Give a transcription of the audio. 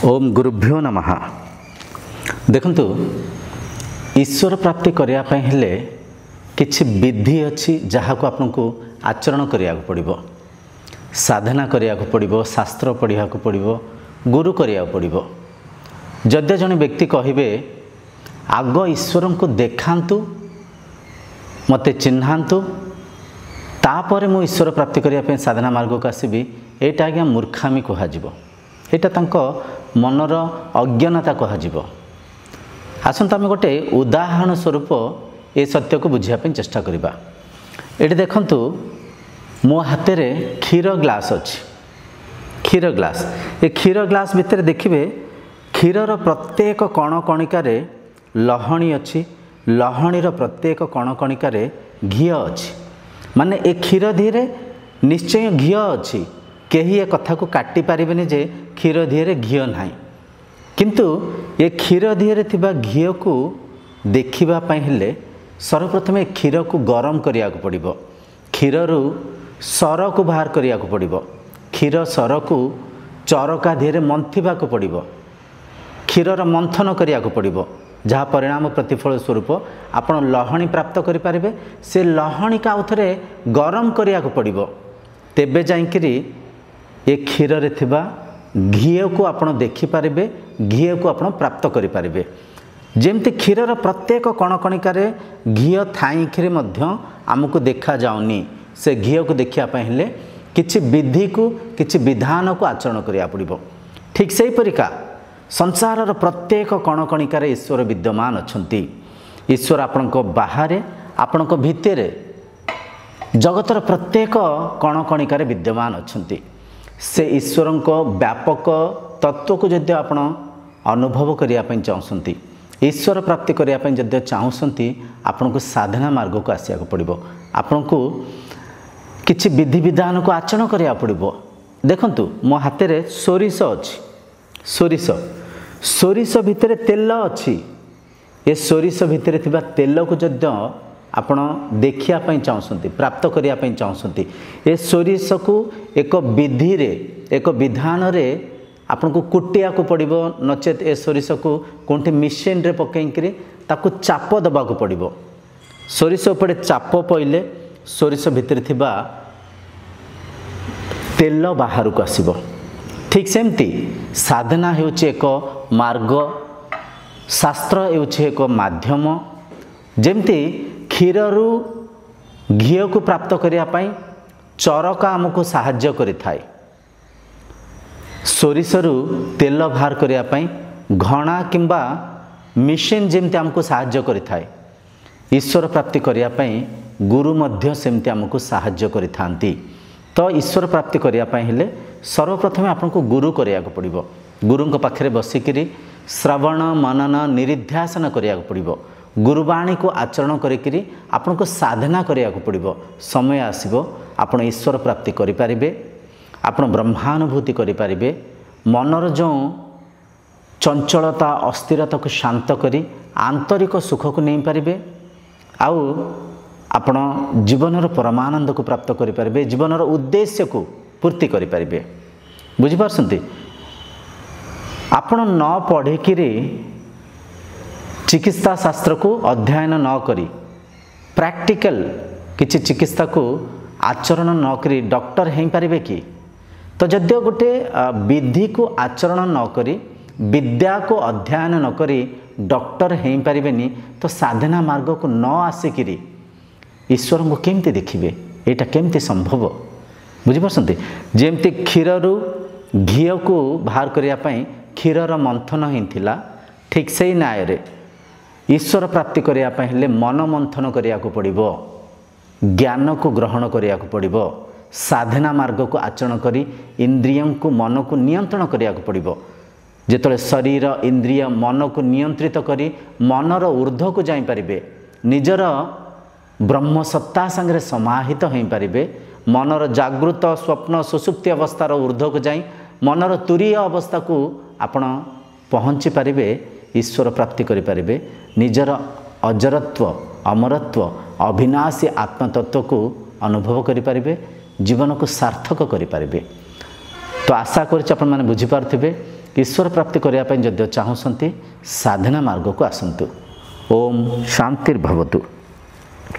ओम गुरुभ्यो नमः। देखंतु ईश्वर प्राप्ति करिया पय हेले किछि विधि अछि जहा को आपनको आचरण करिया को पड़िबो, साधना करिया को पड़िबो, शास्त्र पढ़िया को पड़िबो, गुरु करिया को पड़िबो। जदे जने व्यक्ति कहिबे आग ईश्वर को देखांतु मते चिन्हांतु तापर मु ईश्वर प्राप्ति करिया पय साधना मार्ग को आसीबी, एटा आज्ञा मूर्खामी कहा जिवो, एटा तांको मनर अज्ञानता कहा जिवो। आसंत आमे गोटे उदाहरण स्वरूप ए सत्य को बुझिया पे चेष्टा करिबा। एटी देखंतु मो हाथे रे क्षीर ग्लास अछि, क्षीर ग्लास। ए क्षीर ग्लास भितर देखिबे क्षीरर प्रत्येक कण कणिका रे लहणी अछि, लहणीर प्रत्येक कण कणिका रे घी अछि। माने ए क्षीर धीरे निश्चय घी अछि, केही ए कथा को काटी पारिबेनी जे क्षीर धीरे घी नाही। किंतु ए क्षीर धीरे थिबा घी को देखिबा पय हेले सर्वप्रथम ए क्षीर को गरम करिया को पड़िबो, क्षीररु सर को बाहर करिया को पड़िबो, क्षीर सर को चरका धीरे मंथिबा को पड़िबो, क्षीरर मंथन करिया को पड़िबो, जहा परिणाम प्रतिफल स्वरूप आपण लहणी प्राप्त करि पारिबे। से लहणी का उथरे गरम करिया को पड़िबो, तेबे जाइकिरी ए क्षीर रे थिबा घी को आपण देखि पारिबे, घी को आपण प्राप्त करि पारिबे। जेमति क्षीरर प्रत्येक कण कणिका रे घी थाइखिरे मध्य आमको देखा जाउनी, से घी को देखिया पय हेले किछि विधि को किछि विधान को आचरण करिया पड़िबो। ठीक सेही परिका संसारर प्रत्येक कण कणिका रे ईश्वर विद्यमान अछंती। ईश्वर आपणको बाहरे आपणको भितरे जगतर प्रत्येक कण कणिका रे विद्यमान अछंती। से ईश्वर को व्यापक तत्व को जदि आपण अनुभव करिया पय चाहउसंती, ईश्वर प्राप्ति करिया पय जदि चाहउसंती, आपण को साधना मार्ग को आसिया को पड़िबो, आपण को किछि विधि विधान को आचरण करिया पड़िबो। देखंतु मो हाथे रे सोरिष अछि, सोरिष सोरिष भितरे तेल अछि। ए सोरिष भितरे थिबा तेल को जदि आपण देखिया पय चाहउसंती, प्राप्त करिया पय चाहउसंती, ए सोरिष को एक विधि रे एक विधान रे आपन को कुटिया को पड़िबो, नचेत ए सोरिष को कोंठी मिशन रे पकेइकरी ताकू चाप दबा को पड़िबो। सोरिष उपरे चाप पइले सोरिष भितर थिबा तेल बाहर को आसीबो। ठीक सेमती साधना हेउछि एक मार्ग, शास्त्र हेउछि एक माध्यम। जेमती क्षीररु घी को प्राप्त करिया पय चरका आमको साहाय्य करिथाय, सोरिषरु तेल बाहर करिया पय घणा किंबा मिशन जेमती आमको साहाय्य करिथाय, ईश्वर प्राप्ति करिया पय गुरु मध्य सेमती आमको साहाय्य करिथांती। तो ईश्वर प्राप्ति करिया पय हेले सर्वप्रथम आपनको गुरु करिया को पड़िबो। गुरुंक पाखरे बसिकिरी श्रवण मनन निरिध्यासन करिया को पड़िबो, गुरुवाणी को आचरण करिकिरी आपनको साधना करिया को पड़िबो। समय आसीबो आपण ईश्वर प्राप्ति करि पारिबे, आपण ब्रह्मानुभूति करि पारिबे, मनर जो चंचलता अस्थिरता को शांत करी आंतरिक सुख को नहीं पारिबे, आउ आपण जीवनर परमानंद को प्राप्त करि पारिबे, जीवनर उद्देश्य को पूर्ति करि पारिबे। बुझि पारसंती? आपण न पढ़िकिरी चिकित्सा शास्त्र को अध्ययन न करी प्रैक्टिकल किछि चिकित्सा को आचरण न करी डॉक्टर हेई पारिबे कि? तो जद्य गोटे विधि को आचरण न करी विद्या को अध्ययन न करी डॉक्टर हेई पारिबेनी, तो साधना मार्ग को न आसिकिरी ईश्वर को केमती देखिबे? एटा केमती संभव? बुझि पारसंती? जेमती क्षीररु घी को बाहर करिया पय क्षीरर मंथन हेइथिला, ठीक सेही न्याय रे ईश्वर प्राप्ति करिया पय हेले मन मंथन करिया को पड़िबो, ज्ञान को ग्रहण करिया को पड़िबो, साधना मार्ग को आचरण करी इंद्रियों को मन को नियंत्रण करिया को पड़िबो। जेतले शरीर इंद्रिय मन को नियंत्रित करी मनर ऊर्ध्व को जाई पारिबे, निजर ब्रह्म सत्ता संगे समाहित होई पारिबे, मनर जागृत स्वप्न सुसुप्ति अवस्थार ऊर्ध्व को जाई मनर तुरीय अवस्था को आपण पहुँची पारिबे, ईश्वर प्राप्ति करि पारिबे, निजर अजरत्व अमरत्व अविनाशी आत्मतत्व को अनुभव करि पारिबे, जीवन को सार्थक करि पारिबे। तो आशा करुच्चे आपण माने बुझी पारथिबे ईश्वर प्राप्ति करने जदि चाहूँगी साधना मार्ग को आसतु। ओम शांतिर्भवतु।